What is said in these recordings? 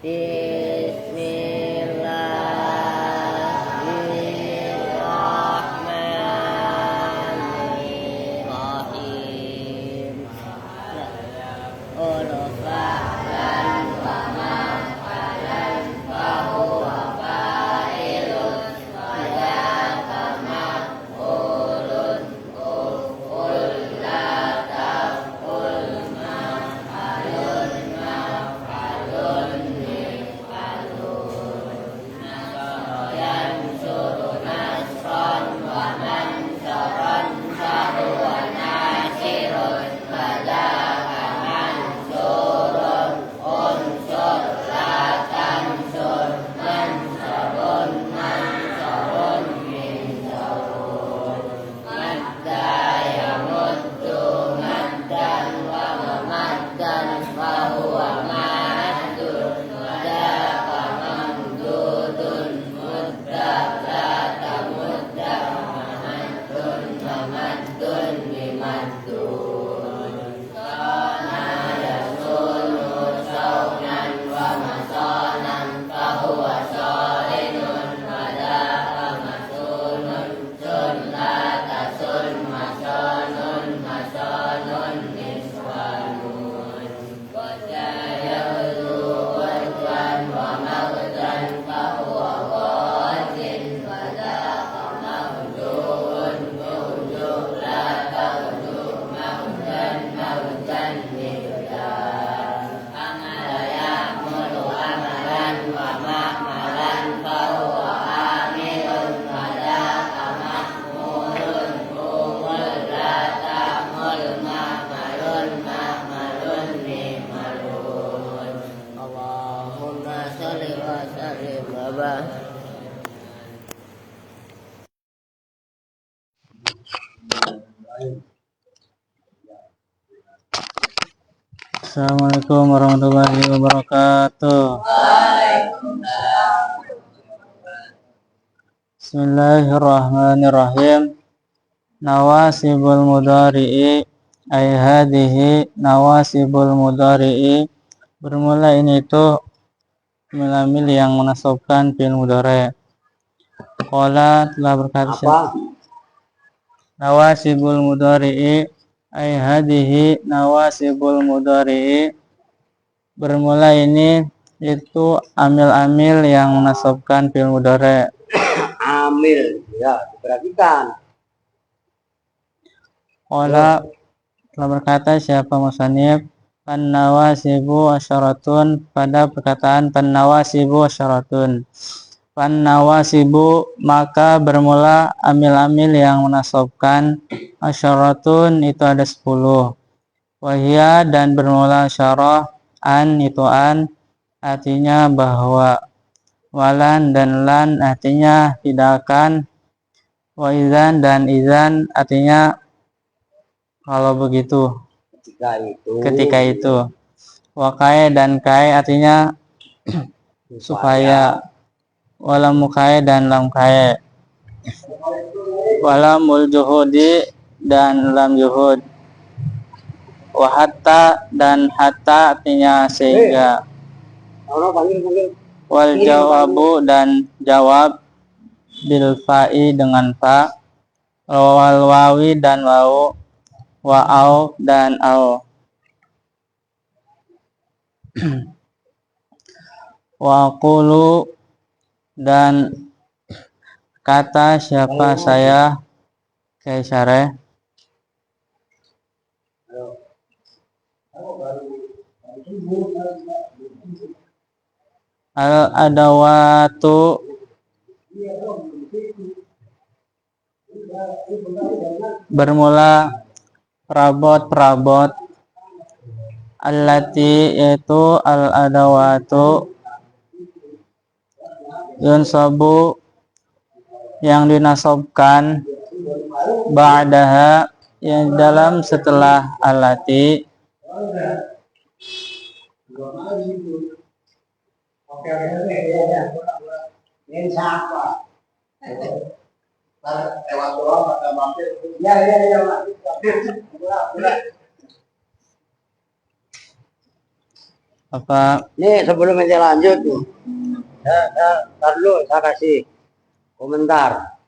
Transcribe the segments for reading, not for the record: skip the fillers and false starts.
Bismillahirrahmanirrahim. Ulufalan wa ma'falan fahuwa fa'ilun wadaka ma'ulun uful la taful ma'falun ma'falun mifalun nasroyan suru nasron wa mansoron fahuwa nasirun wadaka mansurun unsur la tansur mansurun mansurun minsurun madda yamuddu maddan wa mamaddan fahuwa maddun wadaka mamdudun mudda la tamudda mamaddun mamaddun bimaddun kana yasunu saunan wa masanan fahuwa salinun wadaka masunun sun la tasun masanun masanun niswanun wajaya wajwan wa magdan fahuwa wajin wadaka mawjun mawjun la tawjun mawjan mawjan nirjan amalaya mulu amalan wa ma'malan fahuwa amilun wadaka ma'mulun umul la ta'mul ma'malun ma'malun ni'malun Allahumma sholli wa sallim wa barik. Assalamualaikum warahmatullahi wabarakatuh. Bismillahirrahmanirrahim. Nawasibul mudhari'i ay hadhihi nawasibul mudhari'i. Bermula ini itu fi'il yang menasabkan fi'il mudhari'. Qala telah berkata nawasibul mudhari'i ay hadhihi nawasibul mudhari'i. Bermula ini itu amil-amil yang menasabkan fi'il mudhari'. Amil, ya, diperhatikan. Qala telah berkata siapa musannif Pan-nawasibu asyaratun, pada perkataan pan-nawasibu asyaratun. Pan-nawasibu maka bermula amil-amil yang menasabkan asyaratun itu ada 10. Wahia dan bermula syarah an itu an artinya bahwa, walan dan lan artinya tidak akan, wa izan dan izan artinya kalau begitu, ketika itu. Wakai dan kai artinya supaya, walam kai dan lam kai, walamul juhudi dan lam juhud, wahatta dan hatta artinya sehingga, wal jawabu dan jawab, bil fa'i dengan fa, wal wawi dan wawu, wa au dan au. Wa qulu dan kata siapa saya Kaisare. Al adawatu bermula perabot-perabot, allati yaitu al adawatu yunsabu yang dinasabkan, ba'daha yang dalam setelah allati, Apa Nih sebelum kita lanjut tuh, ntar dulu saya kasih komentar.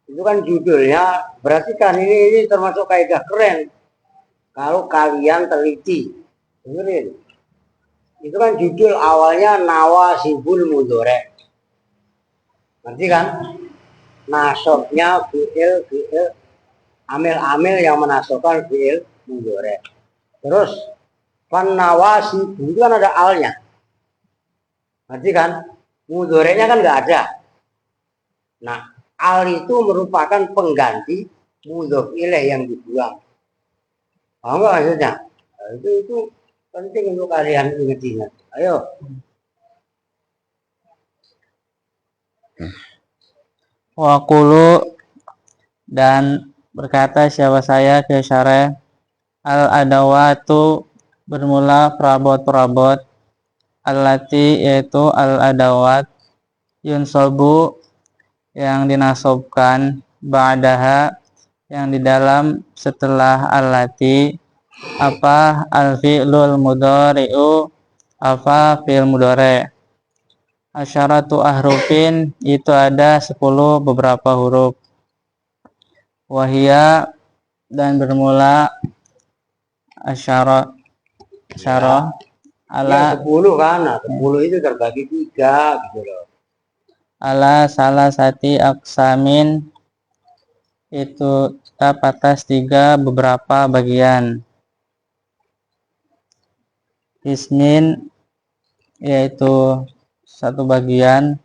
Itu kan judulnya, berarti kan ini termasuk kaidah keren. Kalau kalian teliti, dengerin. Itu kan judul awalnya nawasibul mudhari. Ngerti kan? Nasabnya fi'il amil-amil yang menasobkan fi'il mudhari. Terus fan nawasib itu kan ada alnya. Ngerti kan? Mudhari'nya kan nggak ada. Nah, al itu merupakan pengganti mudhof ilaih yang dibuang. Paham nggak maksudnya? Nah, itu penting untuk kalian ingat-ingat. Ayo. Waqulu dan berkata siapa saya ke syarah al adawatu bermula perabot-perabot allati yaitu al adawat yunsobu yang dinasobkan ba'daha yang di dalam setelah allati apa al fi'lul mudhari'u apa fi'il mudhari'. Asyaratu ahrufin itu ada 10 beberapa huruf. Wahia dan bermula asyara ala 10 kan, nah, 10 itu terbagi 3 gitu loh. ala salah sati aksamin itu tetap atas 3 beberapa bagian. Ismin yaitu satu bagian,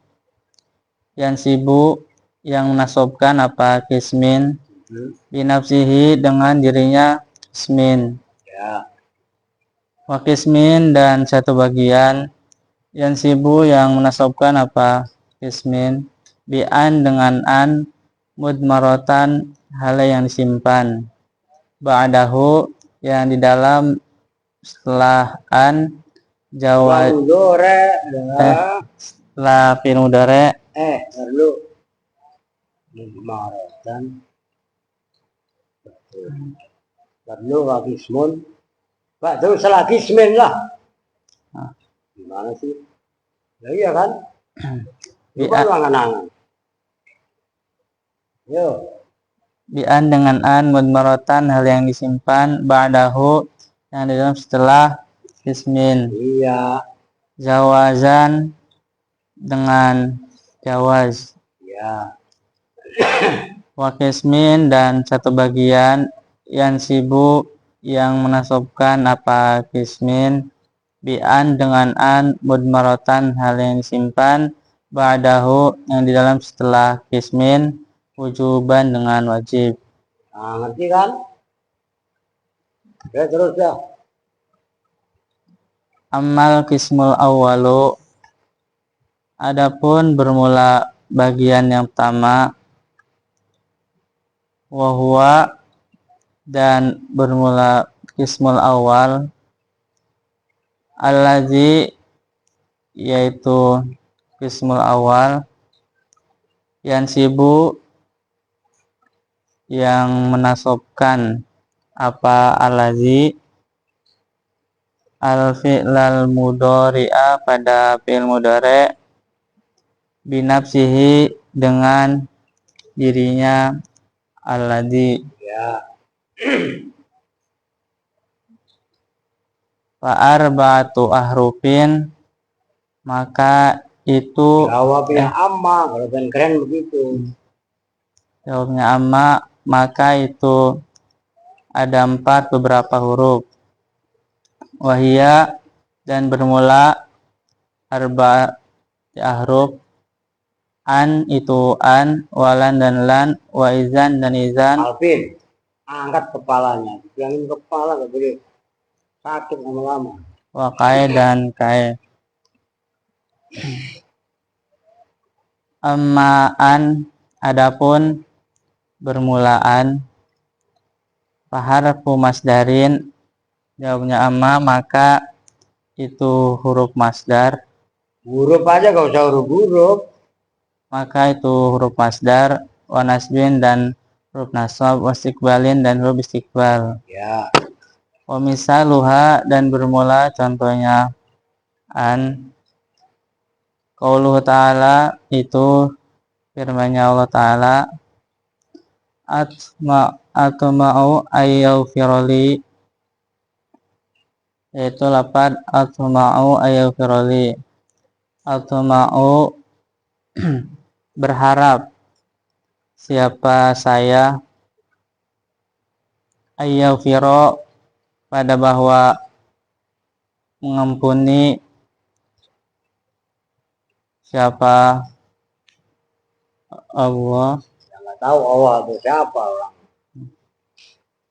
yang sibu yang menasobkan apa kismin, binafsihi dengan dirinya ismin, Ya. wakismin dan satu bagian, yang sibu yang menasobkan apa kismin, bi'an dengan an, mudmarotan hal yang disimpan, ba'dahu yang di dalam setelah an, jawab setelah fi'il mudhari Lalu mudmarotan lalu wakismun Pak, terus lagi ismin lah. Gimana sih? Ya iya kan? Coba lu angan-angan. Yo. bi'an dengan an mudmarotan hal yang disimpan, ba'dahu yang di dalam setelah ismin, Iya. jawazan dengan jawaz, Ya. wakismin dan satu bagian, yang sibu yang menasobkan apa kismin, bi'an dengan an mudmarotan hal yang disimpan, ba'dahu yang di dalam setelah kismin, wujuban dengan wajib. Nah, ngerti kan? Ya terus ya. Amal kismul awalu, adapun bermula bagian yang pertama, wahwa dan bermula kismul awal, allazi yaitu kismul awal, yang sibu yang menasobkan apa allazi al fi'lal mudhari'a pada fi'il mudhari' binafsihi dengan dirinya alladzi. Ya. Fa'arba'atu ahrufin maka itu Jawabnya amma, kalau kan keren begitu. jawabnya amma maka itu ada 4 beberapa huruf. Wahia dan bermula arba'ati ahruf, an itu an, walan dan lan, wa izan dan izan. Alvin, angkat kepalanya. Bilangin kepala gak boleh sakit lama-lama. Wa kae dan kae. Ammaan adapun bermulaan faharfu masdarin, jawabnya amma maka itu huruf masdar, Huruf aja gak usah huruf-huruf. maka itu huruf masdar, wa nasbin dan huruf nasab, wa istiqbalin dan huruf istiqbal. Ya. Wa misaluha dan bermula contohnya an. Qauluhu ta'ala itu firman-Nya Allah Ta'ala, atma'u ayyaghfirali, yaitu lafaz atma'u ayyaghfirali. Atma'u berharap siapa saya, ayyaghfiro pada bahwa mengampuni siapa Allah. Yang nggak tahu Allah itu siapa orang.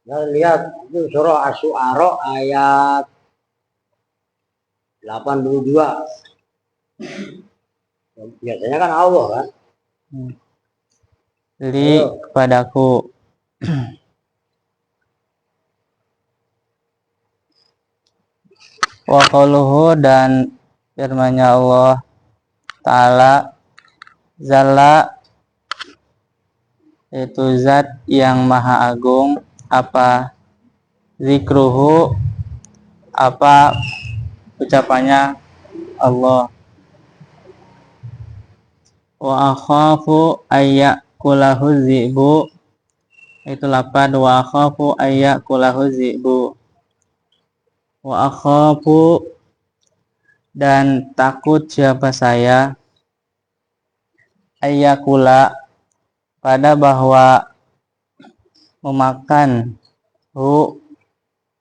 Nah, lihat itu surah Asy-Syu'ara ayat 82. Biasanya kan Allah kan. Li kepadaku. Wa qauluhu dan firman-Nya Allah Ta'ala, Zalla itu zat yang maha agung, apa zikruhu, apa ucapannya Allah. Wa akhafu ayyakulahu zi'bu, itu lafaz wa akhafu ayyakulahu zi'bu. Wa akhafu dan takut siapa saya, ayyakula pada bahwa memakan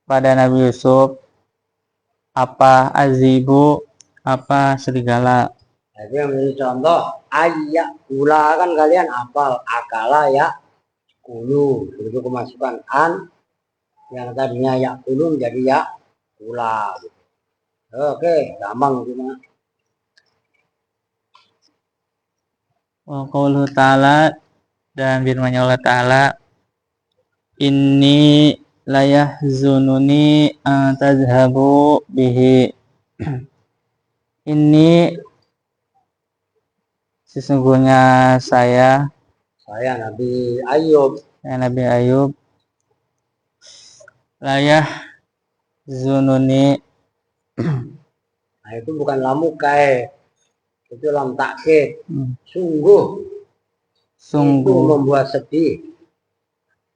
pada Nabi Yusuf, apa azibu, apa serigala. Jadi yang menjadi contoh ayyakula kan kalian hafal, akala ya kulu, begitu kemasukan an yang tadinya ya kulu menjadi ya kula. Oke, gampang cuma. Wa qauluhu ta'ala dan firman-Nya Allah Ta'ala, inni layahzununi an tadhhabu bihi. Ini sesungguhnya saya Nabi Ayub. Nabi Ayub, layahzununi, Nah itu bukan lamukai, itu lam takkid. Sungguh itu membuat sedih.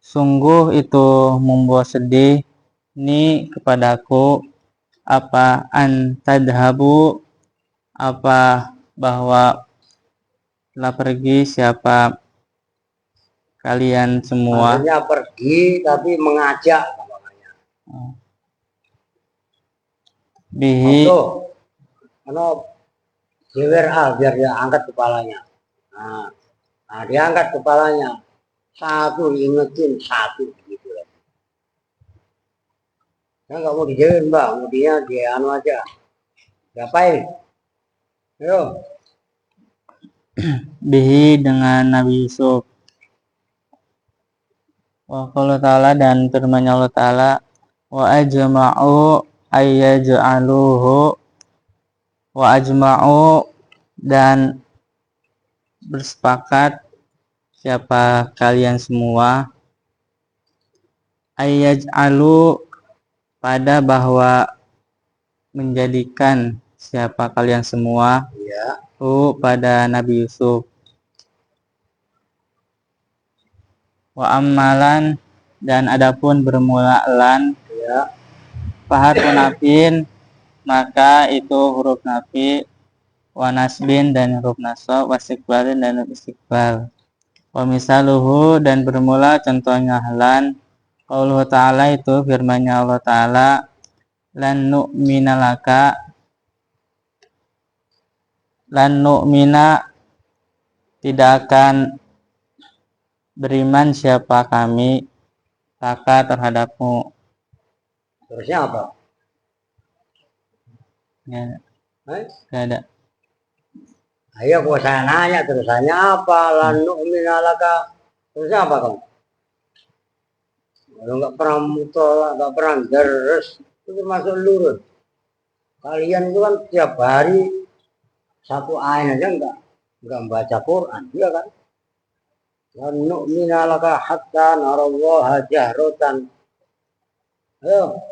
Sungguh itu membuat sedih ni kepadaku, apa an tadhabu, apa bahwa telah pergi siapa kalian semua. Maksudnya pergi tapi mengajak. Bihi, jewer biar dia angkat kepalanya. Nah dia angkat kepalanya. Satu ingetin satu gitu. Saya nggak mau dijewer mbak, mau dia anu aja. Ngapain? Ayo. bihi dengan Nabi Yusuf. Wa qala ta'ala dan firman-Nya Allah Ta'ala, wa ajma'u ayyaj'aluhu, wa ajma'u dan bersepakat siapa kalian semua, ayyaj'alu pada bahwa menjadikan siapa kalian semua Ya. Pada Nabi Yusuf. Wa ammalan dan adapun bermula lan, Ya. faharfu nafin maka itu huruf nafi, wa nasbin dan huruf nasab, wa istiqbalin dan huruf istiqbal. Wa misaluhu dan bermula contohnya lan, qauluhu ta'ala itu firman-Nya Allah Ta'ala, lan nu'mina laka, lan nu'mina tidak akan beriman siapa kami laka terhadapmu. Terusnya apa? Gak ada. Ayo kok saya nanya terusannya apa? Lan nu'mina laka. Terusnya apa kamu? Kalau nggak pernah mutola, nggak pernah deres, itu termasuk lurus. Kalian itu kan tiap hari satu ayat aja nggak baca Quran, iya kan? Lan nu'mina laka hatta narallaha jahratan. Ayo.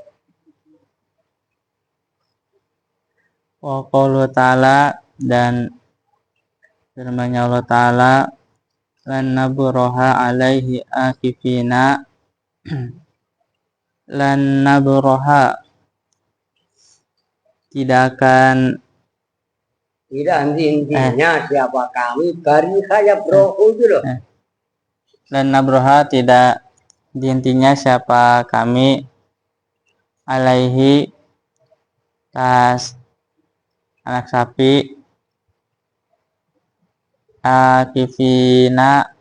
Wa qauluhu ta'ala, dan firman-Nya Allah Ta'ala, lan nabroha alaihi akifina, lan nabroha, tidak akan Tidak henti-hentinya siapa kami bari saya bro itu loh. lan nabroha, tidak diintinya siapa kami, alaihi, tas anak sapi, akifina,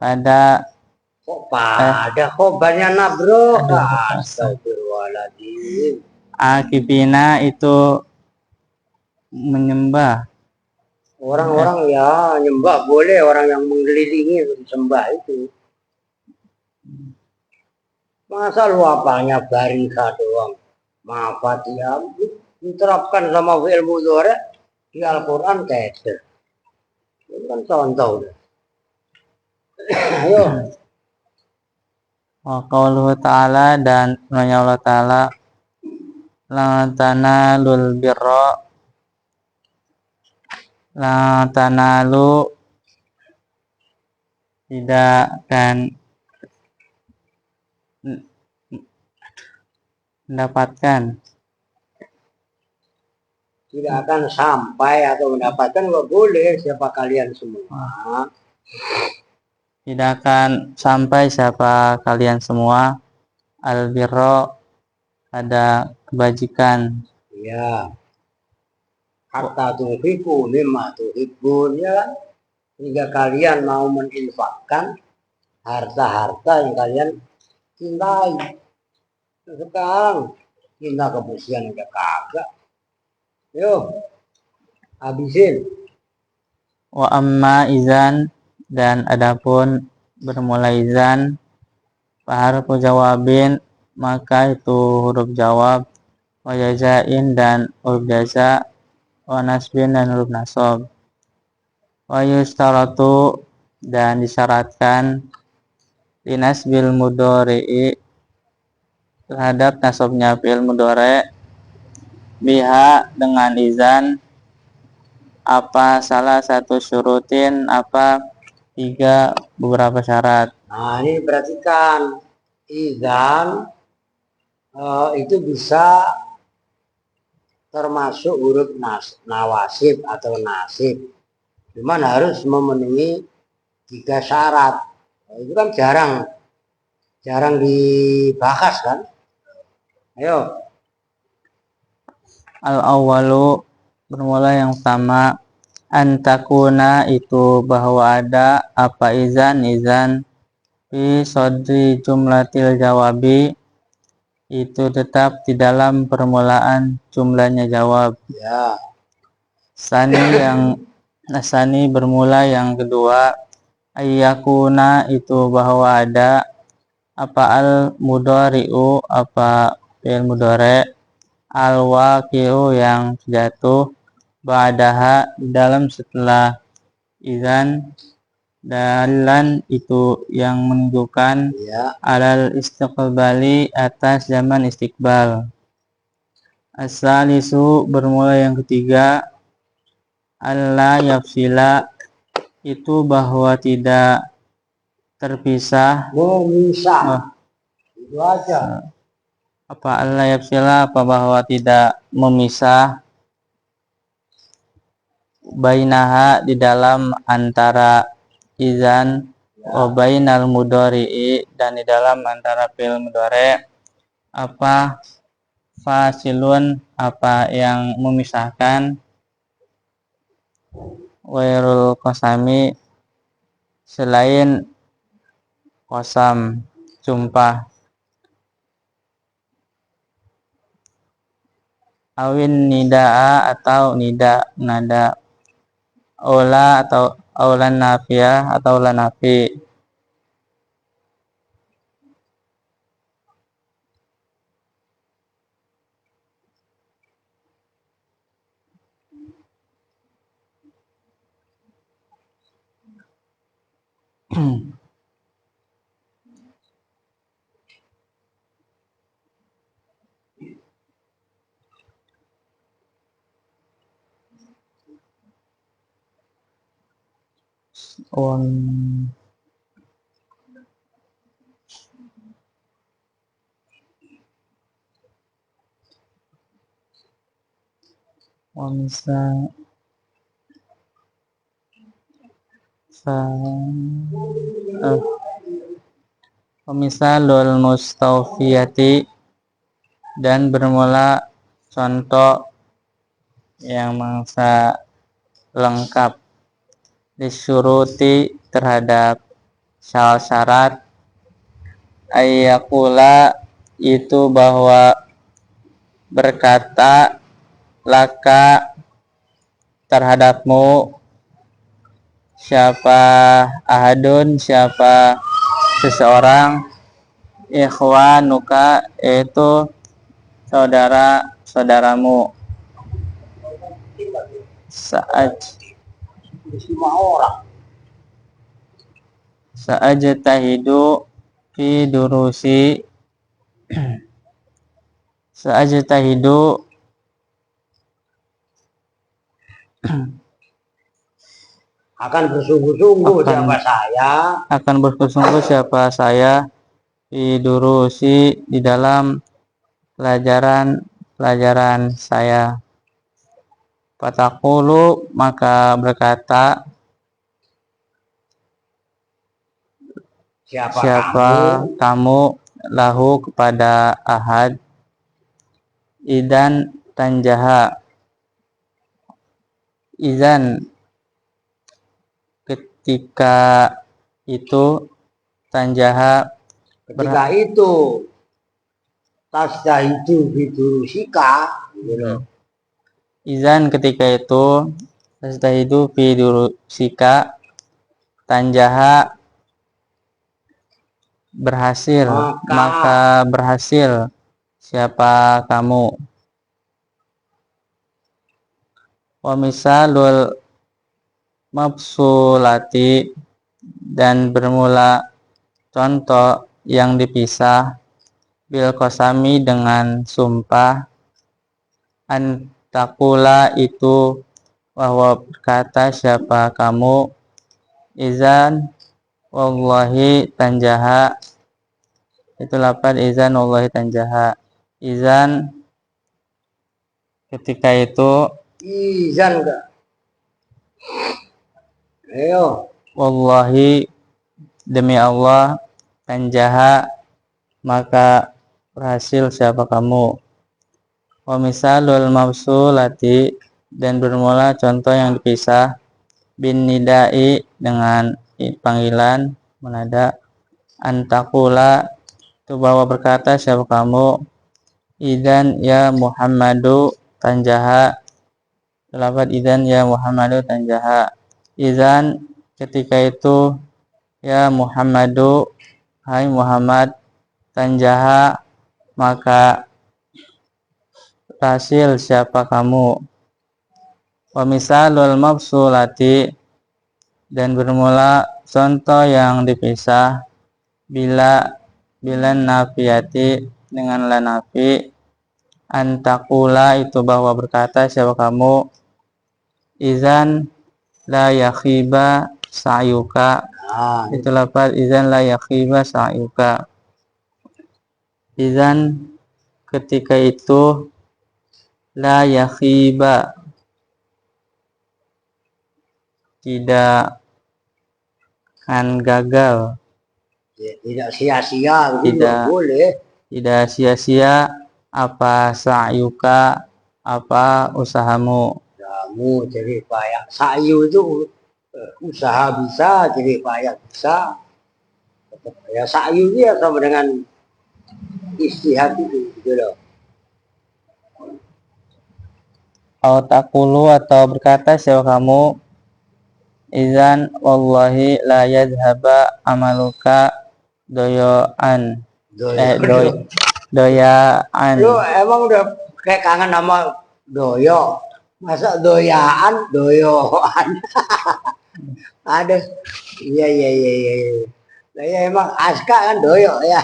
pada Kok pada khobarnya nabro? aduh, Astagfirullahaladzim. akifina itu menyembah. Orang-orang ya nyembah boleh, orang yang mengelilingi sembah itu. Masa lu apanya barika doang? Mafat ya diterapkan sama ilmu mudhari di Al-Quran keder. Itu kan contoh. Ayo. Wa qauluhu ta'ala, dan firman Allah Ta'ala, lan tanalul birra, lan tanalu, tidak akan mendapatkan, Tidak akan sampai atau mendapatkan nggak boleh siapa kalian semua. tidak akan sampai siapa kalian semua, albirro, ada kebajikan, Ya. Hatta tunfiku mimma tuhibbun, ya kan? Hingga kalian mau menginfakkan harta-harta yang kalian cintai. Sekarang cinta kebersihan udah kagak. Yuk, habisin. wa amma izan, dan adapun bermula izan, harfu jawabin, maka itu huruf jawab, wa jazain, dan huruf jaza, wa nasbin, dan huruf nasab, wa yustaratu, dan disyaratkan, linasbil mudhari'i, terhadap nasabnya fi'il mudhari', biha, dengan izan, apa salah satu syurutin, apa tiga beberapa syarat. Nah, ini perhatikan. Izan itu bisa termasuk huruf nawasib atau nasib. Cuman harus memenuhi 3 syarat. Nah, itu kan jarang dibahas kan. Ayo. Al-awwalu, bermula yang pertama, antakuna, itu bahwa ada, apa izan fi sodri jumlatil jawabi, itu tetap di dalam permulaan jumlahnya jawab. Ya. Sani bermula yang kedua, ayyakuna, itu bahwa ada, apa al mudhari'u, apa fi'il mudhari', al waqi'u, yang jatuh, ba'daha, dalam setelah izan, dalan, itu yang menunjukkan, Ya. alal istiqbali, atas zaman istiqbal. As-salisu, bermula yang ketiga, alla yafsila, itu bahwa tidak terpisah, Memisah. Itu aja. apa alla yafsila, apa bahwa tidak memisah, bainaha, di dalam antara izan, wa bainal mudhari'i, dan di dalam antara fi'il mudhari', apa fasilun, apa yang memisahkan, wairul qasami, selain qasam, sumpah, awin nida'a, atau nada, ola, atau aulan nafiyah, atau la nafi. um, Wamisa Wamisalul mustawfiyati, dan bermula contoh yang mangsa lengkap, disyuruti terhadap syarat ayyakula, itu bahwa berkata laka terhadapmu, siapa ahadun, siapa seseorang, ikhwanuka, itu saudara-saudaramu, Semua orang. Sa'ajtahidu fi durusi Sa'ajtahidu Akan bersungguh-sungguh Akan. siapa saya akan bersungguh-sungguh siapa saya fi durusi, di dalam pelajaran saya. Fatakulu, maka berkata siapa kamu, lahu, kepada ahad, idan tanjaha, izan, ketika itu, tanjaha, ketika itu tasdahidu bidurusika gitu. izan, ketika itu, tastahidu fi durusika, tanjaha, berhasil, maka berhasil siapa kamu. Wa misalul mabsulati, dan bermula contoh yang dipisah, bil qasami, dengan sumpah, antakula, itu bahwa berkata siapa kamu, izan wallahi tanjaha, itu lafaz izan wallahi tanjaha, izan, ketika itu, Izan enggak? Ayo. wallahi, demi Allah, tanjaha, maka berhasil siapa kamu. Wa misalul mausulati, dan bermula contoh yang dipisah, bin nidai, dengan panggilan menada, antakula, itu bahwa berkata siapa kamu, idan ya Muhammadu tanjaha, lafaz idan ya Muhammadu tanjaha, izan, ketika itu, ya Muhammadu, hai Muhammad, tanjaha, maka berhasil siapa kamu. Wa misalul mafsulati, dan bermula contoh yang dipisah, bilan nafiyati, dengan la nafi, antakula, itu bahwa berkata siapa kamu, izan la yakhiba sa'yuka, itu lafaz izan la yakhiba sa'yuka, izan, ketika itu, la yakhiba, tidak akan gagal, Ya, tidak sia-sia, Tidak. boleh. tidak sia-sia apa sa'yuka, apa usahamu. Kamu jadi payah. Sayu itu usaha bisa, jadi payah bisa. Ya sayu itu ya sama dengan istihad itu, gitu loh. Autakulu, atau berkata siapa kamu, izan wallahi la yadhaba amaluka doyoan, doyaan. Lu emang udah kayak kangen sama doyo. Masa doyaan, doyoan. Aduh, iya. Nah, ya emang aska kan doyo ya.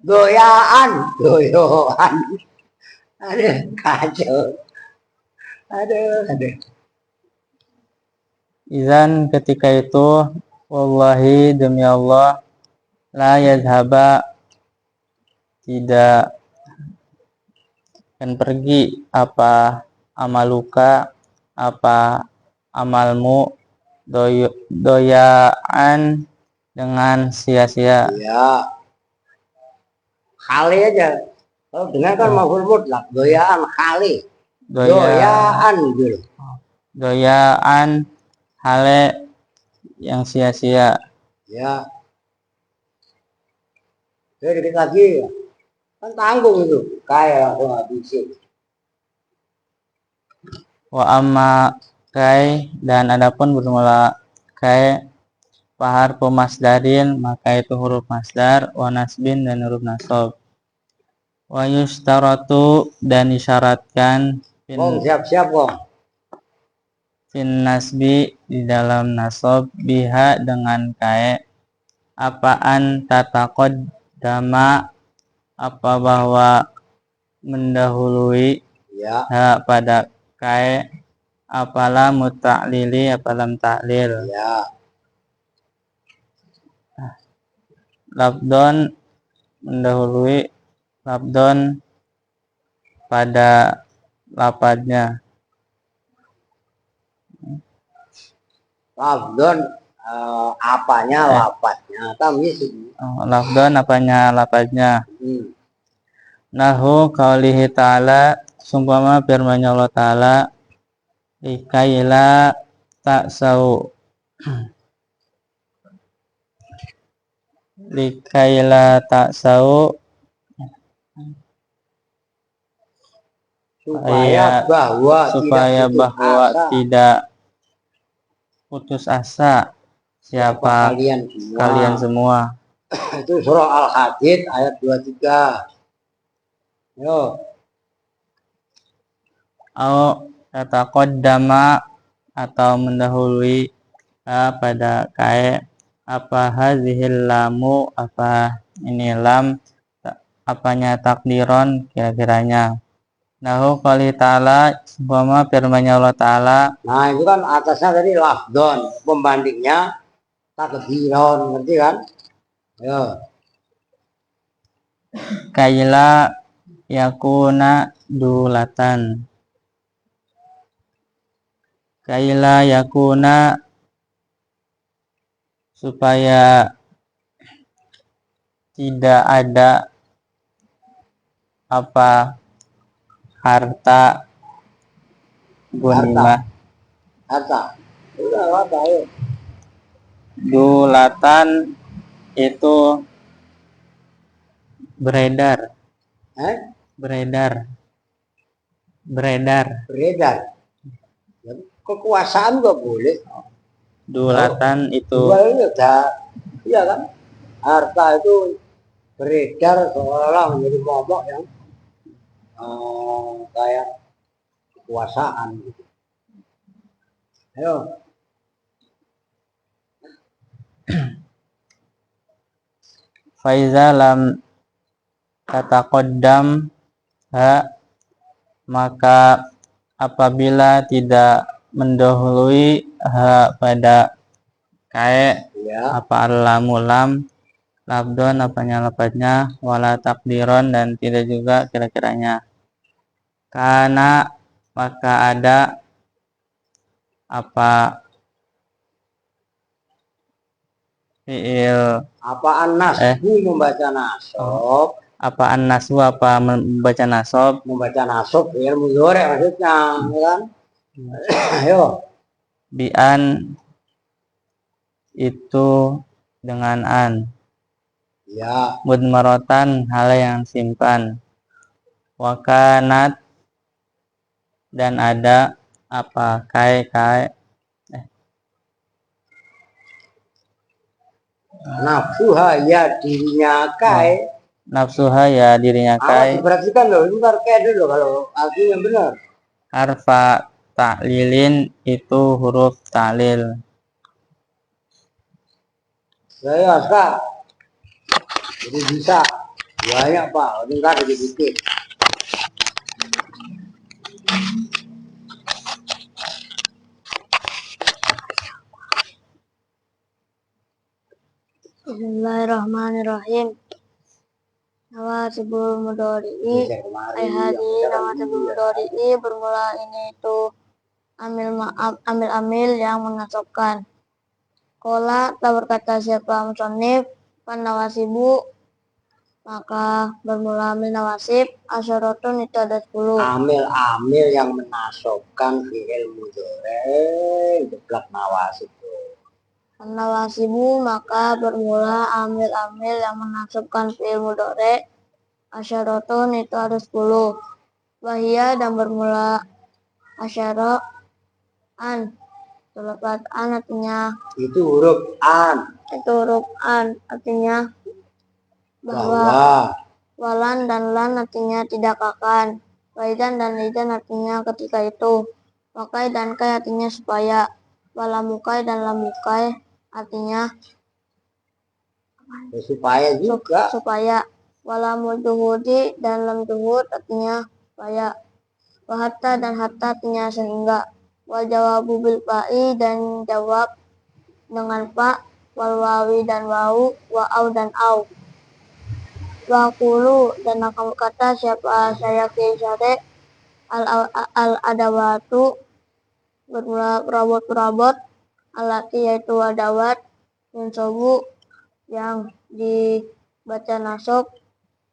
Doyaan, doyoan. Aduh, kacau. Aduh. Izan ketika itu wallahi demi Allah la yadhaba tidak akan pergi apa amaluka apa amalmu doyaan dengan sia-sia. Ya, kali aja. Kalau dengan kan maf'ul mutlak, doyaan kali. Doyaan gitu. Doyaan hale yang sia-sia. Ya. Jadi dikit lagi ya. Kan tanggung itu. Kayak langsung habisin. Wa amma kai dan adapun bermula kai pahar pemasdarin maka itu huruf masdar wa nasbin dan huruf nasab. Wa yustaratu dan disyaratkan Wong siap-siap wong. fin nasbi di dalam nasab biha dengan kai apaan tatakod dama apa bahwa mendahului Ya. ha pada kai apalah mutaklili apalam taklil. Ya. Labdon mendahului labdon pada lapadnya. Lafdon apanya lapatnya. Tamis. Labdon apanya lapadnya. Nahu qaulihi ta'ala sumpama firman Allah Ta'ala ikaila taksau likaila taksau supaya bahwa tidak putus asa siapa kalian semua. Itu surah Al-Hadid ayat 23. Yo. Au tataqaddama atau mendahului pada kai apa hazihil lamu apa ini lam apanya takdiron kira-kiranya. Nahu qali ta'ala umpama firman-Nya Allah Ta'ala. Nah itu kan atasnya tadi lafdon, pembandingnya takdiron, ngerti kan? Yo. Kaila yakuna dulatan. Kaila yakuna supaya tidak ada apa harta gonimah. Harta. Udah apa ayo. Dulatan itu beredar. Beredar. Kekuasaan gak boleh. Dulatan itu. Iya kan? Harta itu beredar seolah menjadi momok yang kayak kekuasaan. Ayo. Faiza lam tataqaddam ha maka apabila tidak mendahului ha pada kai Ya. apa alamu lam labdon apanya lapatnya wala takdiron dan tidak juga kira-kiranya karena maka ada apa fiil apa an-nasbu membaca nasab. Apa an-nasbu apa membaca nasab. Membaca nasab fiil mudhari maksudnya kan. Ayo. Bi'an itu dengan an. Ya. Mudmaratan hal yang simpan. Wakanat dan ada apa kai nafsuha ya dirinya kai. Nafsuha ya dirinya kai. Diperhatikan loh, ini kayak dulu kalau artinya benar. Harfa ta'lilin itu huruf ta'lil. Saya Kak. Jadi bisa banyak Pak, enggak dikit. Bismillahirrahmanirrahim. Nawasibul mudhari'i ay hadi nawasibul mudhari'i bermula ini itu amil yang menasabkan. Qala telah berkata siapa musannif pan nawasibu, maka bermula amil nawasib asyaratun itu ada 10. Amil-amil yang menasabkan fi'il mudhari jeblak nawasib. Nawasibu maka bermula amil-amil yang menasabkan fi'il mudhari asyaratun itu ada 10. Wahia dan bermula asyara an. Terlepas an artinya Itu huruf an. Artinya bahwa. Walan dan lan artinya tidak akan. Waidan dan lidan artinya ketika itu. Wakai dan kai artinya supaya. Walamukai dan lamukai artinya Supaya juga. supaya. Walamul juhudi dan lam juhud artinya supaya. Wahatta dan hatta artinya sehingga. Wal jawabu bil fa'i dan jawab dengan fa. Wal wawi dan wau. Wa'au dan au. Wakulu dan akan berkata siapa saya kisare al adawatu bermula perabot alati yaitu adawat mencobu yang dibaca nasab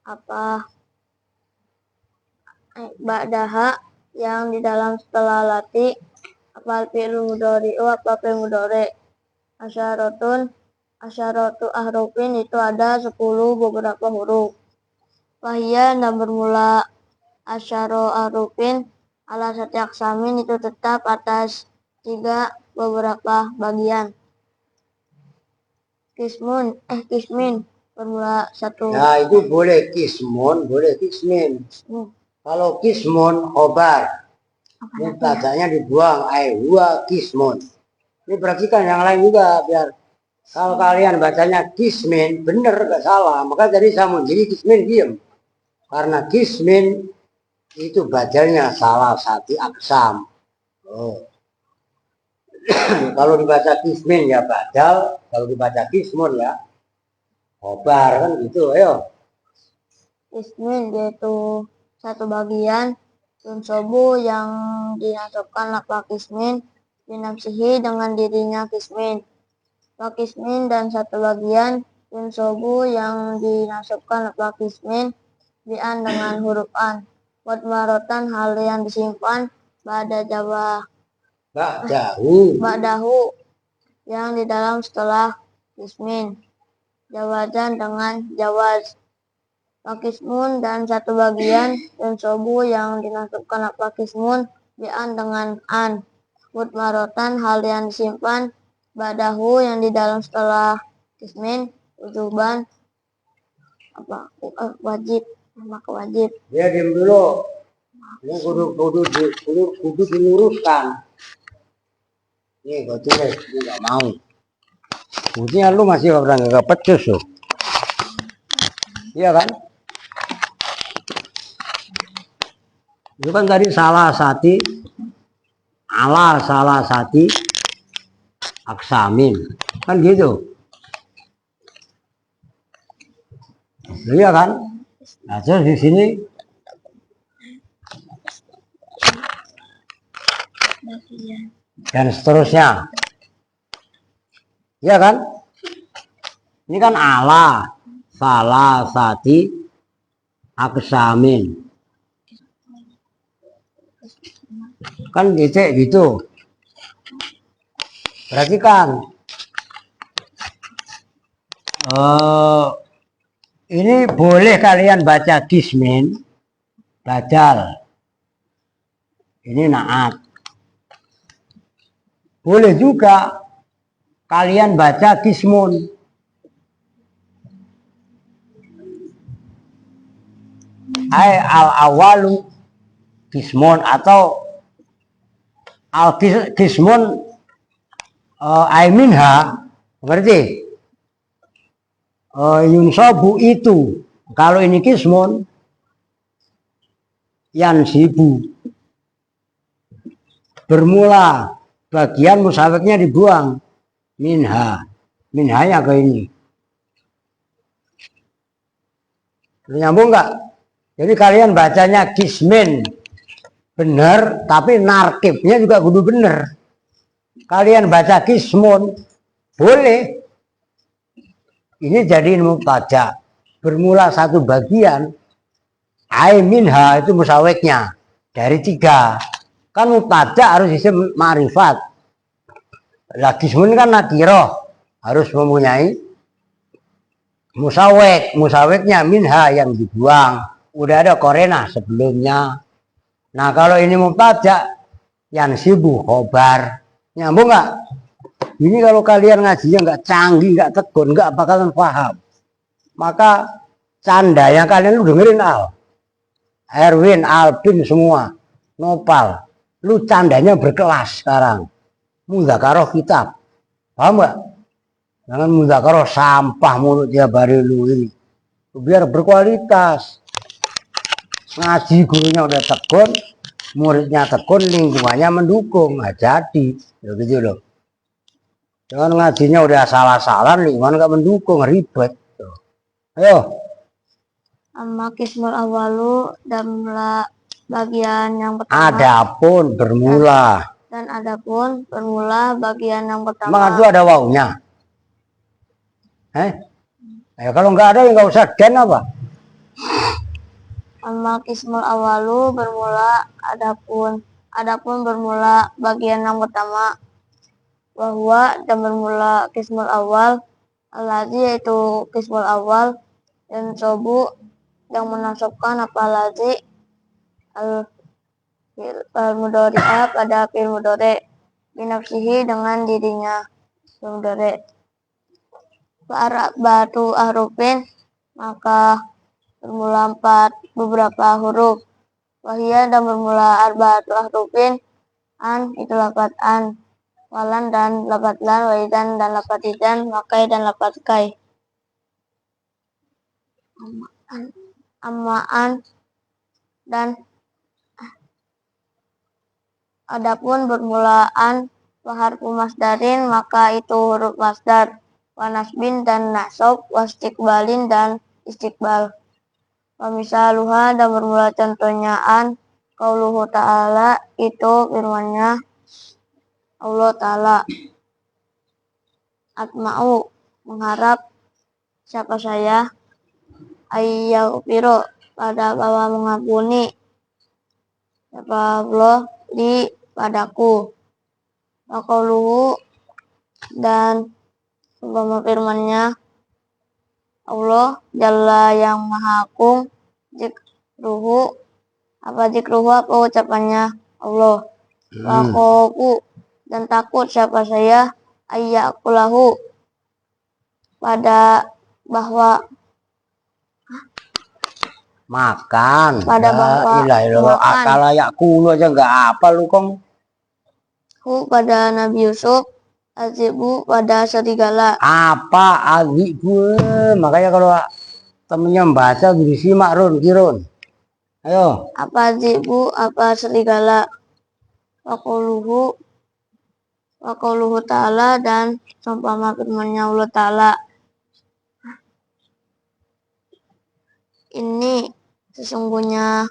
apa ba'daha yang di dalam setelah lati apa fi'il mudhari'u apa fi'il mudhari'. Asyaratu ahrufin itu ada 10 beberapa huruf. Wahia dan bermula asyaro ahrufin ala setiap aksamin itu tetap atas 3 beberapa bagian. Kismin bermula 1. Nah itu boleh kismun, boleh kismin. Kalau kismun khobar, mubtada'nya dibuang, huwa kismun. Ini perhatikan yang lain juga biar kalau kalian bacanya kismin bener gak salah. Maka tadi saya mau jadi kismin diam. Karena kismin itu badalnya salah satu aksam. Kalau dibaca kismin ya badal, kalau dibaca kismun ya khobar kan gitu. Ayo. Kismin yaitu satu bagian unsobu yang dinasabkan lafaz kismin binafsihi dengan dirinya kismin. Kismin dan satu bagian unsobu yang dinasabkan lafaz kismin bi'an dengan huruf an. Wadmarotan hal yang disimpan pada jawab ba'dahu yang di dalam setelah kismin. Jawazan dengan jawaz. Kismun dan satu bagian unsobu yang dinasabkan lafaz kismun bi'an dengan an. Wadmarotan hal yang disimpan ba'dahu yang di dalam setelah kismin ujuban wajib. Maka wajib. Ya diam dulu. Ini kudu diluruskan. Nih gue tulis, gue gak mau. Buktinya lu masih gak pecus loh. Iya kan? Itu kan tadi salah sati aksamin. Kan gitu. Iya kan? Nah, terus di sini dan seterusnya. Ya kan? Ini kan ala salah sati aksamin. Kan gitu. Perhatikan. Ini boleh kalian baca kismin badal. Ini naat. Boleh juga kalian baca kismun. Al-awalu kismun atau al-kismun minha. Berarti yunsabu itu. Kalau ini kismun yansibu. Bermula bagian musawwirnya dibuang. Minha. Minhanya ke ini. Nyambung nggak? Jadi kalian bacanya kismin bener, tapi narkibnya juga kudu bener. Kalian baca kismun boleh. Ini jadi mubtada. Bermula satu bagian. Ai minha itu musaweknya dari 3. Kan mubtada harus isim ma'rifat. Lah kismun kan nakiroh, harus mempunyai musawek. Musaweknya minha yang dibuang. Udah ada korena sebelumnya. Nah kalau ini mubtada yang sibuk khobar. Nyambung nggak? Ini kalau kalian ngajinya nggak canggih, nggak tekun, nggak bakalan paham. Maka canda yang kalian lu dengerin Al. Erwin, Alvin semua, Nopal, lu candanya berkelas sekarang. Mudzakarah kitab, paham nggak? Jangan mudzakarah sampah mulut tiap hari lu ini. Biar berkualitas. Ngaji gurunya udah tekun, muridnya tekun, lingkungannya mendukung, nggak jadi, gitu loh. Jangan ngajinya udah salah-salah, lingkungan nggak mendukung, ribet. Ayo. Amma kismul awalu damla bagian yang pertama. Adapun bermula. Dan adapun bermula bagian yang pertama. Emang itu ada wawunya? Ya, kalau nggak ada ya nggak usah dan apa? Amma kismul awalu bermula adapun bermula bagian yang pertama. Bahwa dan bermula kismul awal alladzi yaitu kismul awal dan sobu yang menasabkan apalagi al-mudhari'ah pada fi'il mudhari' binafsihi dengan dirinya fi'il mudhari'. Batu ahrufin maka bermula 4 beberapa huruf. Wahia dan bermula arba'atu ahrufin an itu lafaz an, walan dan lafaz lan, waidan dan lafaz idan, makai dan lafaz kai. Ammaan dan adapun bermulaan harfu masdarin maka itu huruf masdar, wanasbin dan nasab, wastiqbalin dan istiqbal. Wamisaluha dan bermula contohnya an qauluhu ta'ala itu firmannya Allah Ta'ala. Atma'u mengharap siapa saya ayyaufiru pada bahwa mengampuni siapa Allah di padaku. Wa qauluhu dan umpama firman-Nya Allah Jalla yang Maha Agung, zikruhu apa ucapannya Allah. Wa khaufu dan takut siapa saya ayyakulahu pada bahwa makan. Pada bahwa makan. Kalau yakulu aja nggak apa lu kong. Hu pada Nabi Yusuf, azibu pada serigala. Apa adik gue? Makanya kalau temennya membaca disimak Kirun. Ayo. Apa azibu apa serigala. Wa qauluhu ta'ala dan seumpama firman-Nya Allah Ta'ala. Ini sesungguhnya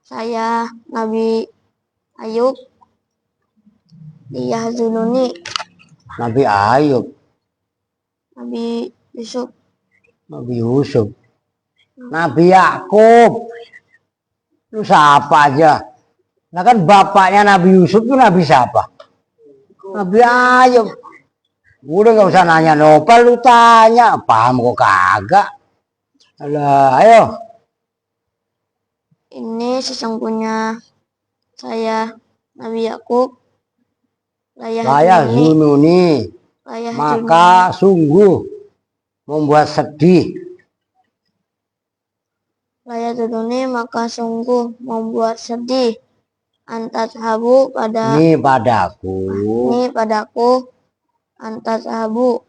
saya Nabi Ayub liyahzununi. Nabi Ayub. Nabi Yusuf. Nabi Yusuf. Nabi Yakub. Lu siapa aja? Nah kan bapaknya Nabi Yusuf itu Nabi siapa? Nabi Ayub. Udah nggak usah nanya Nopal, lu tanya. Paham kok kagak? Alah, ayo. Ini sesungguhnya saya Nabi Yakub Layah zununi. Maka sungguh membuat sedih. Layah zununi maka sungguh membuat sedih. Antashabu pada Ini padaku. Ini padaku antashabu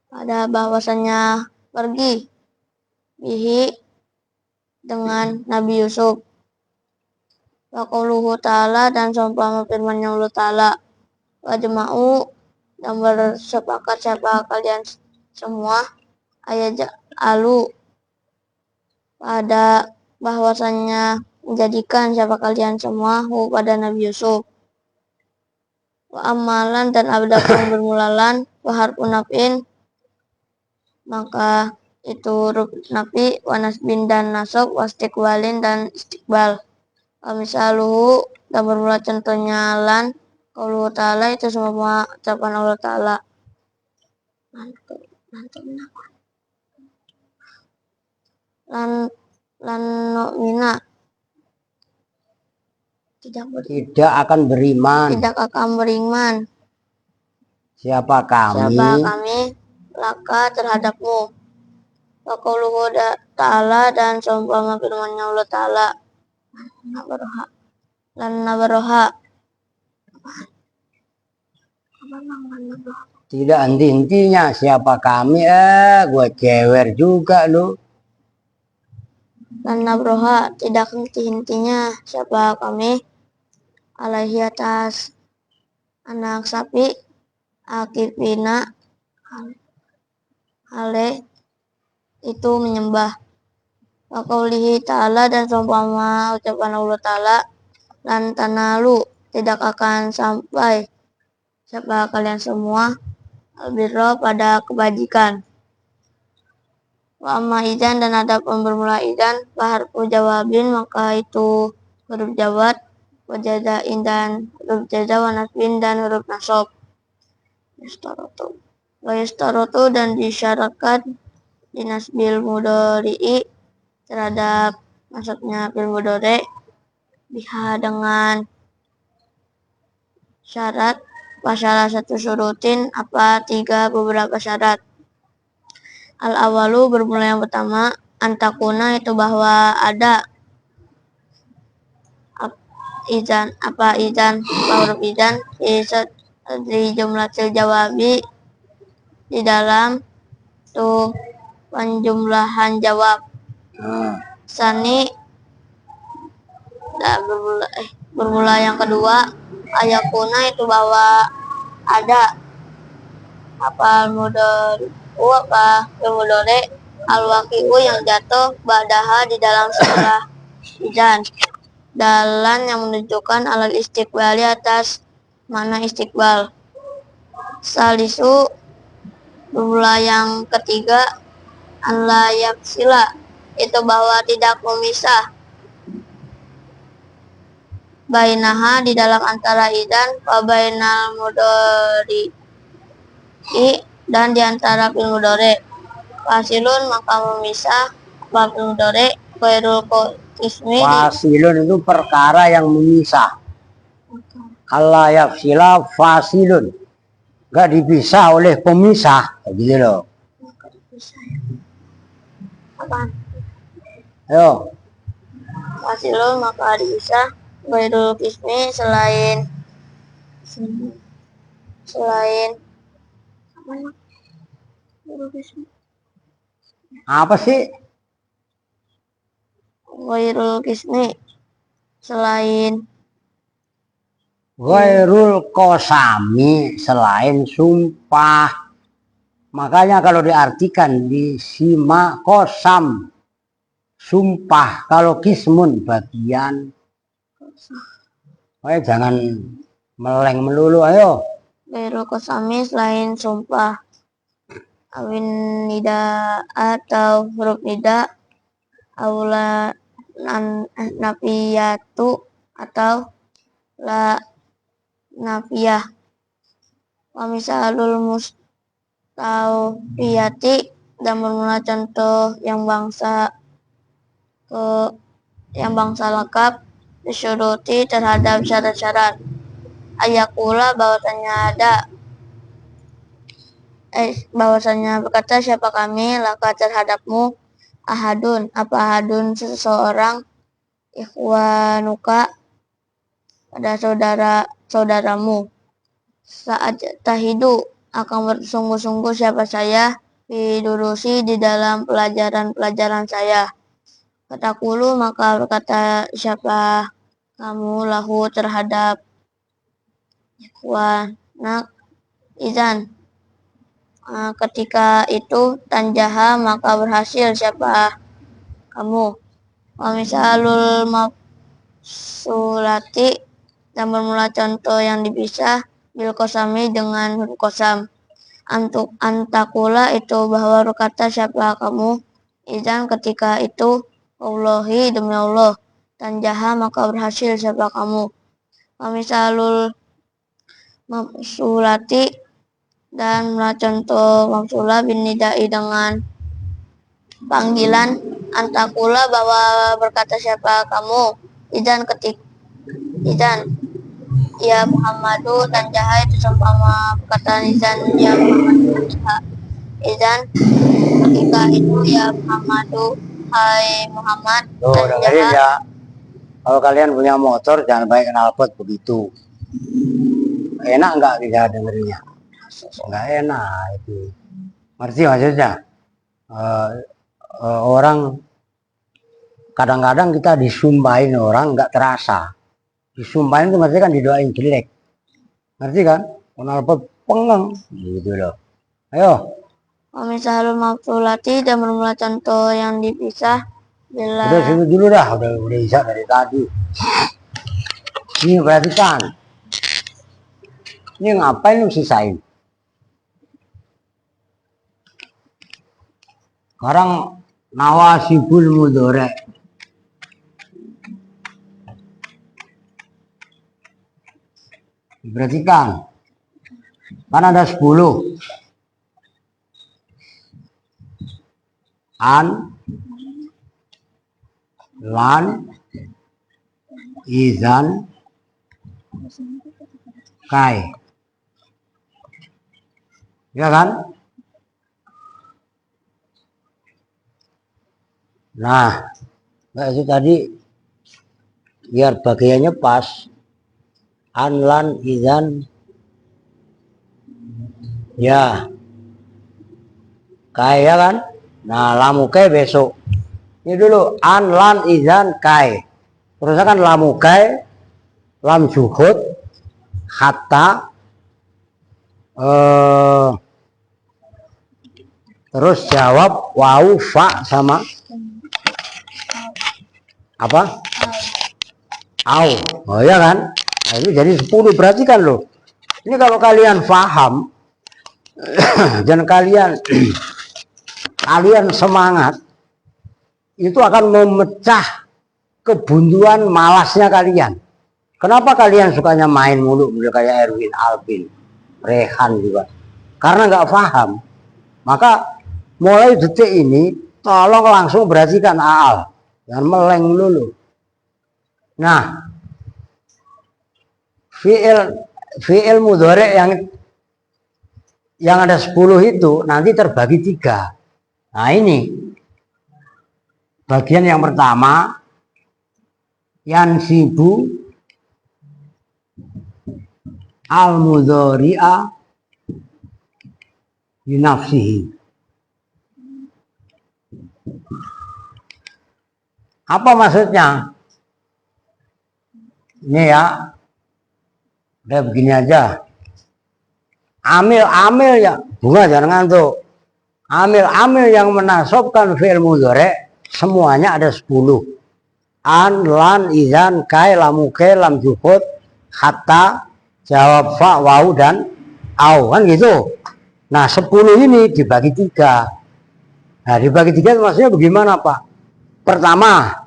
pada bahwasanya pergi bihi dengan Nabi Yusuf. Wa qauluhu ta'ala dan seumpama firman-Nya Allah Ta'ala. Wa jama'u dan bersepakat siapa kalian semua ayat alu pada bahwasannya menjadikan siapa kalian semua pada Nabi Yusuf. Wa amalan dan adapun bermulalan wa harfun naf'in, maka itu huruf nafi, wa nasbin dan nasab, wa istiqbalin dan istiqbal. Misaluhu dan bermula contohnya lan, qauluhu ta'ala itu semua ucapan Allah Ta'ala. Lan nu'mina, tidak akan beriman tidak akan beriman siapa siapa kami kami laka terhadapmu. Wa qauluhu ta'ala dan seumpama firman-Nya Allah Ta'ala. Lan nabaroha, tidak henti-hentinya siapa kami. Gue cewer juga lu. lan nabroha tidak henti-hentinya siapa kami alaihi atas anak sapi akifina ale itu menyembah. Wa qaulihi ta'ala dan seumpama ucapan Allah Ta'ala, lan tanalu tidak akan sampai siapa kalian semua albirra pada kebajikan. Wa amma idzan dan adapun bermula idzan faharfu jawabin, maka itu huruf jawab, wa jazain dan huruf jaza, wa nasbin dan huruf nasab. Wa yastarotu dan disyaratkan di nasbil mudhari'i terhadap masuknya fil mudhari biha dengan syarat salah satu syurutin apa tiga beberapa syarat. Al awalu bermula yang pertama, antakuna itu bahwa ada izan huruf izan di jumlah jawabi di dalam tuh penjumlahan jawab. Sani bermula yang kedua, ayakuna itu bahwa ada apa mudore al-waqi'u yang jatuh ba'daha di dalam setelah izan, dalan yang menunjukkan alal istiqbali atas mana istiqbal. Salisu bermula yang ketiga, an la yafsila itu bahwa tidak memisah bainaha di dalam antara izan wa bainal mudhari dan diantara fil mudhari. Fasilun maka memisah apa fil mudhari khairul ismi. Fasilun itu perkara yang memisah. Allah yafsila fasilun, gak dipisah oleh pemisah, gitu loh. Apaan? Ayo. Fasilun maka dipisah khairul ismi selain Apa sih? Ghairul kismi selain Ghairul qasami selain sumpah. Makanya kalau diartikan di sima qasam sumpah, kalau kismun bagian. Ayo jangan meleng melulu, ayo. ghairul qasami selain sumpah. Awin nida atau huruf nida, aula nafiyatu atau la nafiyah. Wa misalul mustawiyati dan bermula contoh yang bangsa lengkap disyuruti terhadap syarat-syarat. Ayakula bahwasanya berkata siapa kami laka terhadapmu ahadun apa ahadun seseorang ikhwanuka pada saudaramu. Saat tahidu akan bersungguh-sungguh siapa saya bidurusi di dalam pelajaran saya. Katakulu maka berkata siapa kamu lahu terhadap ikhwanak izan. Ketika itu tanjaha maka berhasil siapa kamu. Wa misalul mafsulati dan bermula contoh yang dipisah bil kosami dengan huruf kosam. Antakula itu bahwa berkata siapa kamu, izan ketika itu, Allahi demi Allah, tanjaha maka berhasil siapa kamu. Wa misalul mafsulati dan contoh mafsulah bin nidai dengan panggilan, antakula bahwa berkata siapa kamu, izan ya Muhammadu, tanjaha itu seumpama perkataan izan ya Muhammadu, tanjaha izan ketika itu ya Muhammadu, hai Muhammad, Tuh, dengerin ya. Kalau kalian punya motor jangan pakai knalpot begitu. Enak nggak kita dengerinnya? Nggak enak itu. Ngerti maksudnya? Orang kadang-kadang kita disumpahin orang nggak terasa. Disumpahin itu maksudnya kan didoain jelek. Ngerti kan? Knalpot pengeng gitu loh. Ayo. Wa misalul mafsulati dan bermula contoh yang dipisah bila Udah sini dulu dah, udah bisa dari tadi. Ini perhatikan. Ini ngapain lu sisain? Sekarang nawasibul mudhari. Perhatikan. Kan ada 10. An, lan, izan, kai. Ya kan? Nah, itu tadi biar bagiannya pas. An, lan, izan, ya, kai ya kan? Nah, lamukai besok. Ini dulu an, lan, izan, kai. Terus kan lamukai, lam juhud, hatta, terus jawab wau, fa sama apa? Au. Oh ya kan? Nah, ini jadi 10. Perhatikan loh. Ini kalau kalian paham dan kalian semangat, itu akan memecah kebuntuan malasnya kalian. Kenapa kalian sukanya main mulu kayak Erwin, Alvin, Rehan juga? Karena nggak paham. Maka mulai detik ini tolong langsung perhatikan aal, jangan meleng dulu. Nah, fi'il mudhari yang ada 10 itu nanti terbagi 3. Nah, ini bagian yang pertama, yansibu al mudhari'a binafsihi. Apa maksudnya? Ini ya, udah begini aja. Amil ya, bunga jangan ngantuk. Amil yang menasobkan fi'il mudhari semuanya ada 10. An, lan, izan, kai, lamuke, lam juhud, hatta, jawab fa, wau, dan au. Kan gitu. Nah, 10 ini dibagi 3. Nah, dibagi 3 maksudnya bagaimana, Pak? Pertama,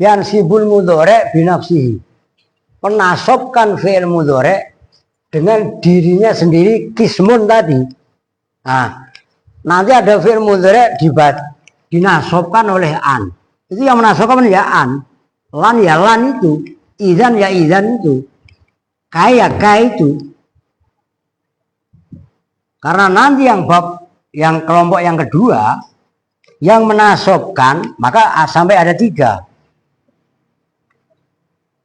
yansibul mudhari binafsihi. Menasobkan fi'il mudhari dengan dirinya sendiri, kismun tadi. Nah, nanti ada fi'il mudhari dinasobkan oleh an. Itu yang menasobkan ya an. Lan ya lan itu. Izan ya izan itu. Kai ya kai itu. Karena nanti yang kelompok yang kedua yang menasobkan, maka sampai ada 3.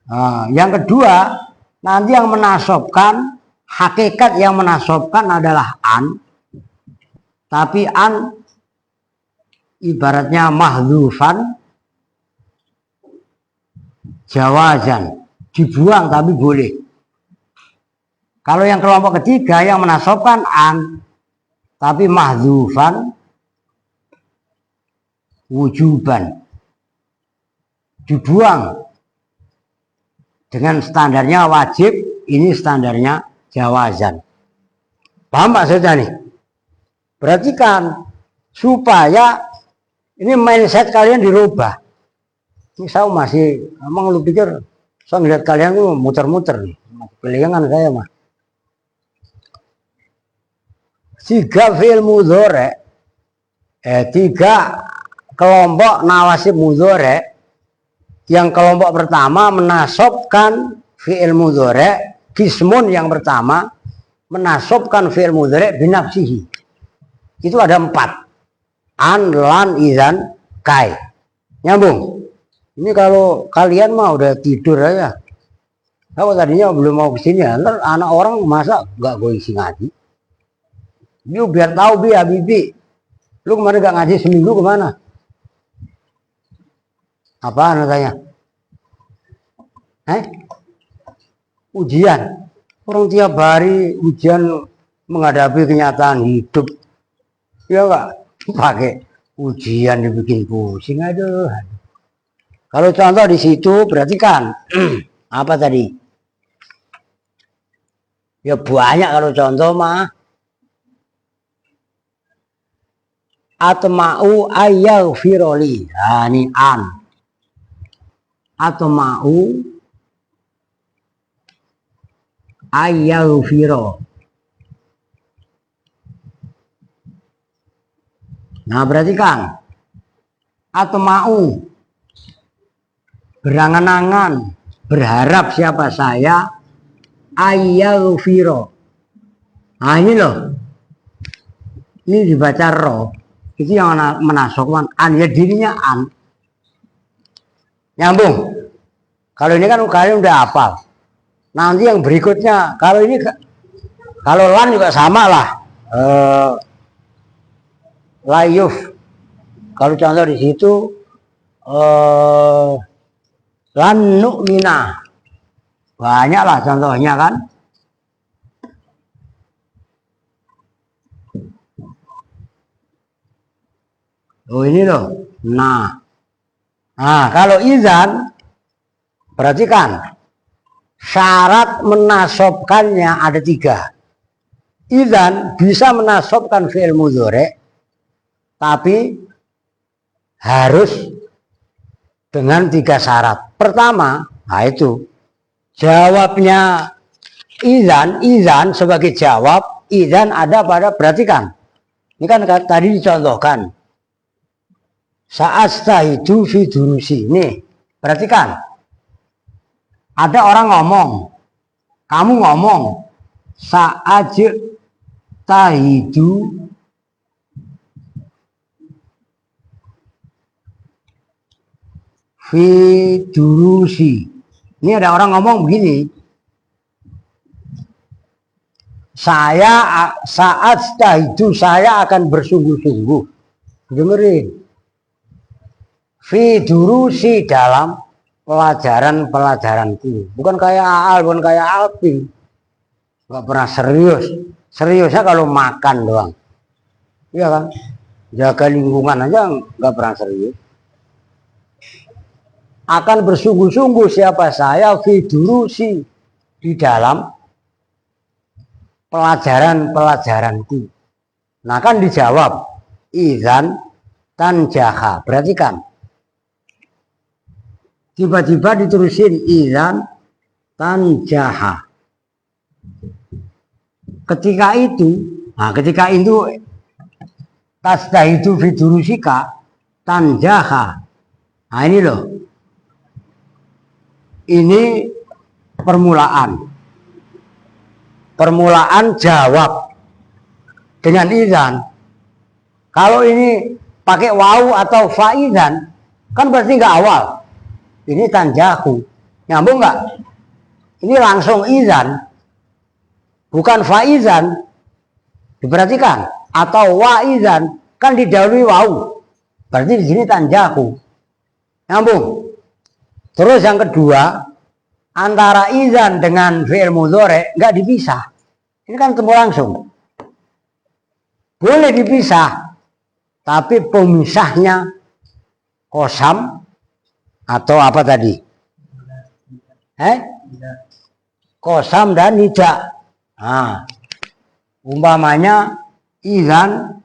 Nah, yang kedua nanti yang menasobkan, hakikat yang menasobkan adalah an, tapi an ibaratnya mahdzufan jawazan, dibuang tapi boleh. Kalau yang kelompok ketiga yang menasobkan an, tapi mahdzufan wujuban. Dibuang dengan standarnya wajib, ini standarnya jawazan. Paham maksudnya nih? Perhatikan supaya ini mindset kalian dirubah. Ini saya masih, emang lu pikir saya ngeliat kalian tuh muter-muter nih, kelingan saya mah. Tiga fi'il mudhari, tiga kelompok nawasib mudhari. Yang kelompok pertama menasobkan fi'il mudhari, qismun yang pertama menasobkan fi'il mudhari binafsihi. Itu ada 4. An, lan, idzan, kai. Nyambung. Ini kalau kalian mah udah tidur aja. Aku tadinya belum mau kesini, anak orang masa gak gue isi ngaji. Lu biar tahu bi, Habibi. Lu kemarin gak ngaji seminggu kemana? Apaan katanya? Ujian. Orang tiap hari ujian menghadapi kenyataan hidup. Ya enggak? Pakai ujian dibikin pusing. Aduh. Kalau contoh di situ perhatikan. Apa tadi? Ya banyak kalau contoh mah. Atma'u ayyaghfiroli. Nah, ini an. Atau mau ayyaghfiro. Nah, perhatikan. Atau mau berangan-angan, berharap siapa saya ayyaghfiro. Nah, ini loh. Ini dibaca roh. Itu yang menasokkan an, ya dirinya an. Nyambung. Kalau ini kan kalian udah hafal. Nanti yang berikutnya, kalau ini, kalau lan juga sama lah. Layuf. Kalau contoh di situ, lan nu'mina. Banyak lah contohnya kan. Oh ini loh. Nah. Nah, kalau izan, perhatikan, syarat menasobkannya ada 3. Izan bisa menasobkan fi'il mudhari, tapi harus dengan 3 syarat. Pertama, nah itu, jawabnya izan sebagai jawab, izan ada pada, perhatikan, ini kan tadi dicontohkan. Saat itu fidurusi. Nih, perhatikan. Ada orang ngomong. Kamu ngomong. Saat tahidu fidurusi. Ini ada orang ngomong begini. Saat tahidu saya akan bersungguh-sungguh. Dengerin. Fidurusi dalam pelajaran-pelajaranku. Bukan kayak Aal, bukan kayak Alping. Gak pernah serius. Seriusnya kalau makan doang. Iya kan? Jaga lingkungan aja gak pernah serius. Akan bersungguh-sungguh siapa saya fidurusi di dalam pelajaran-pelajaranku. Nah kan dijawab. Idzan tanjaha. Perhatikan. Tiba-tiba diterusin idzan tanjaha. Ketika itu tasdahidu fidurusika tanjaha. Nah ini loh. Ini permulaan. Permulaan jawab dengan idzan. Kalau ini pakai wawu atau faizan, kan berarti nggak awal. Ini tanjahu. Nyambung nggak? Ini langsung izan. Bukan faizan. Diperhatikan. Atau waizan. Kan didahului wawu. Berarti di sini tanjahu. Nyambung. Terus yang kedua. Antara izan dengan fi'il mudhari nggak dipisah. Ini kan ketemu langsung. Boleh dipisah. Tapi pemisahnya kosam atau apa tadi? Kosam dan nida. Nah, umpamanya idzan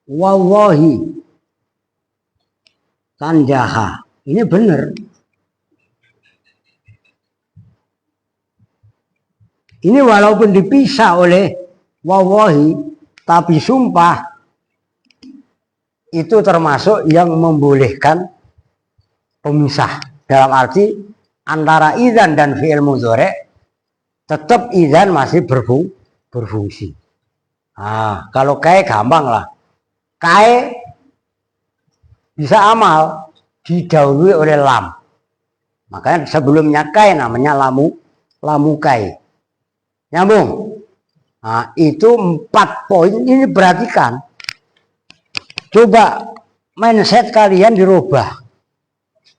wallahi tanjaha. Ini benar. Ini walaupun dipisah oleh wallahi, tapi sumpah itu termasuk yang membolehkan pemisah. Dalam arti antara idzan dan fi'il mudhari tetap idzan masih berfungsi. Nah, kalau kai gampang lah. Kai bisa amal didahului oleh lam. Makanya sebelumnya kai namanya lamu kai. Nyambung. Nah, itu 4 poin ini perhatikan. Coba mindset kalian dirubah.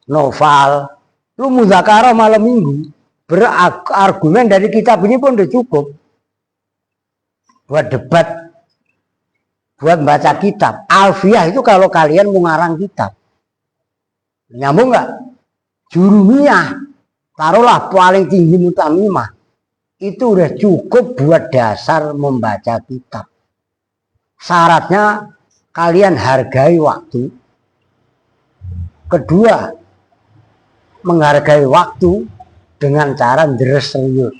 Novel, lu mudzakarah malam minggu, berargumen dari kitab ini pun udah cukup. Buat debat, buat baca kitab. Alfiah itu kalau kalian mau ngarang kitab. Nyambung nggak? Jurumiyah, taruhlah paling tinggi mutamimah. Itu udah cukup buat dasar membaca kitab. Syaratnya kalian hargai waktu. Kedua, menghargai waktu dengan cara deres serius.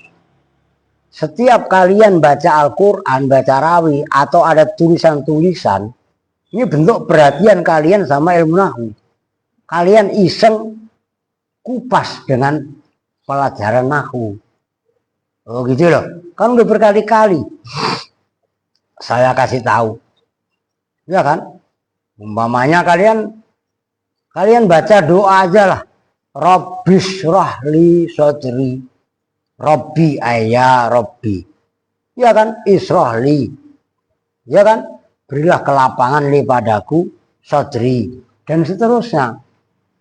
Setiap kalian baca Al-Quran, baca rawi, atau ada tulisan-tulisan, ini bentuk perhatian kalian sama ilmu nahwu. Kalian iseng kupas dengan pelajaran nahwu. Oh gitu loh, kan udah berkali-kali saya kasih tahu, ya kan? Umpamanya kalian baca doa aja lah. Rabbis shrahli sodri, Rabbi ayya Rabbi, ya kan? Israhli, ya kan? Berilah kelapangan li padaku sodri, dan seterusnya.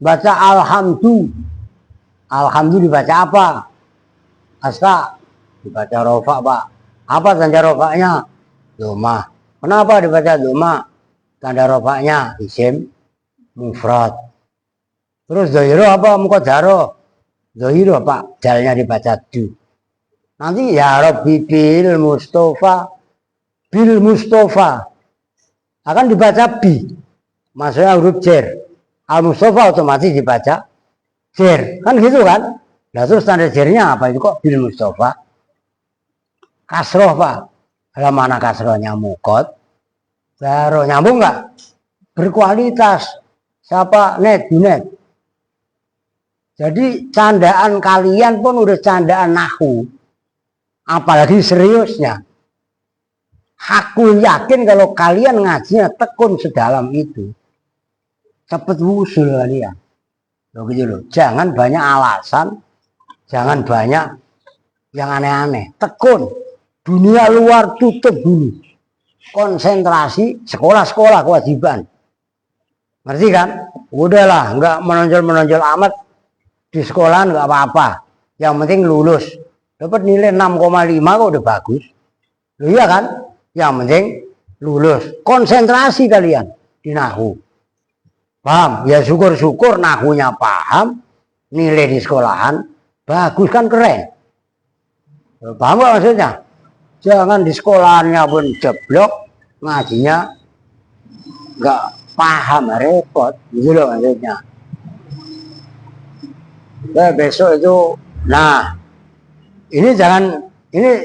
Baca alhamdulillah dibaca apa? Asta dibaca rofa, Pak. Apa tanda rofanya? Doma. Kenapa dibaca doma? Tanda rofanya isim mufrad. Terus dohiro apa? Muqaddaro. Dohiro Pak, dalnya dibaca du. Nanti ya Rabbi bil Mustafa akan dibaca bi. Maksudnya huruf jer. Al Mustafa otomatis dibaca jer. Kan gitu kan? Nah terus tanda jernya apa itu kok bil Mustafa? Kasroh Pak. Dalam mana kasrohnya mukot? Baru nyambung nggak? Berkualitas. Siapa? Net. Jadi candaan kalian pun udah candaan nahwu. Apalagi seriusnya. Aku yakin kalau kalian ngajinya tekun sedalam itu, cepet wusul kalian. Begitu loh. Jangan banyak alasan, jangan banyak yang aneh-aneh. Tekun. Dunia luar tutup dulu. Konsentrasi sekolah-sekolah kewajiban. Ngerti kan? Udahlah, nggak menonjol-menonjol amat di sekolahan nggak apa-apa. Yang penting lulus. Dapat nilai 6,5 kok udah bagus. Loh iya kan? Yang penting lulus. Konsentrasi kalian di nahwu. Paham? Ya syukur-syukur nahwunya paham. Nilai di sekolahan bagus kan keren. Paham gak maksudnya? Jangan di sekolahannya pun jeblok, ngajinya nggak paham, repot. Gitu loh maksudnya. Nah, besok itu, nah ini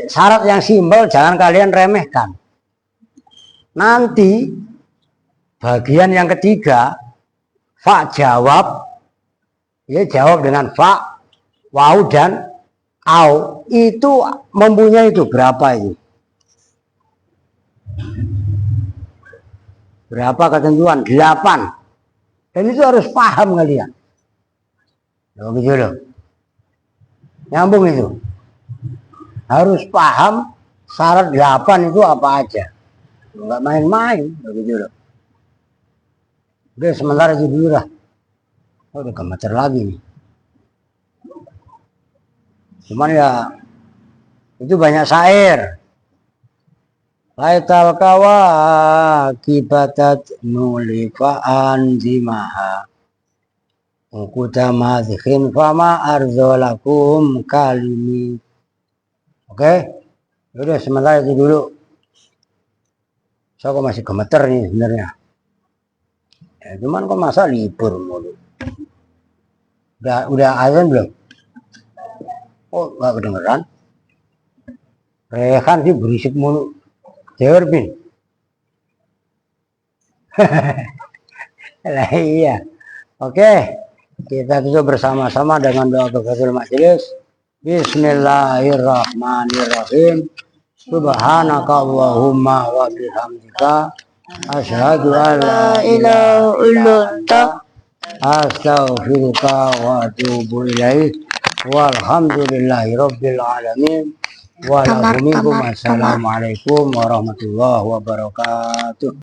syarat yang simpel, jangan kalian remehkan. Nanti bagian yang ketiga, fa jawab, ya jawab dengan fa, wau dan au, itu mempunyai itu berapa itu? Berapa ketentuan? 8. Dan itu harus paham kalian. Begitu loh. Nyambung itu. Harus paham syarat 8 itu apa aja. Enggak main-main. Begitu loh. Udah sementara itu dulu lah. Oh, udah gemeter lagi nih. Cuman ya itu banyak syair. Laital kawakibatat nulifaan zimaha Ukuta madikhin fama arzolakum kalimi. Oke? Udah sementara itu dulu. Saya kok masih gemeter nih sebenarnya. Ya, cuman kok masa libur mulu. Udah azan belum? Oh, nggak kedengeran. Rehan sih berisik mulu. Jawab, Bin. Lah iya. Oke. Kita tutup bersama-sama dengan doa kafaratul majelis. Bismillahirrahmanirrahim. Subhanaka Allahumma wa bihamdika asyhadu an la ilaha illa anta astaghfiruka wa atubu ilaik. Walhamdulillahi rabbil alamin. Assalamualaikum warahmatullahi wabarakatuh.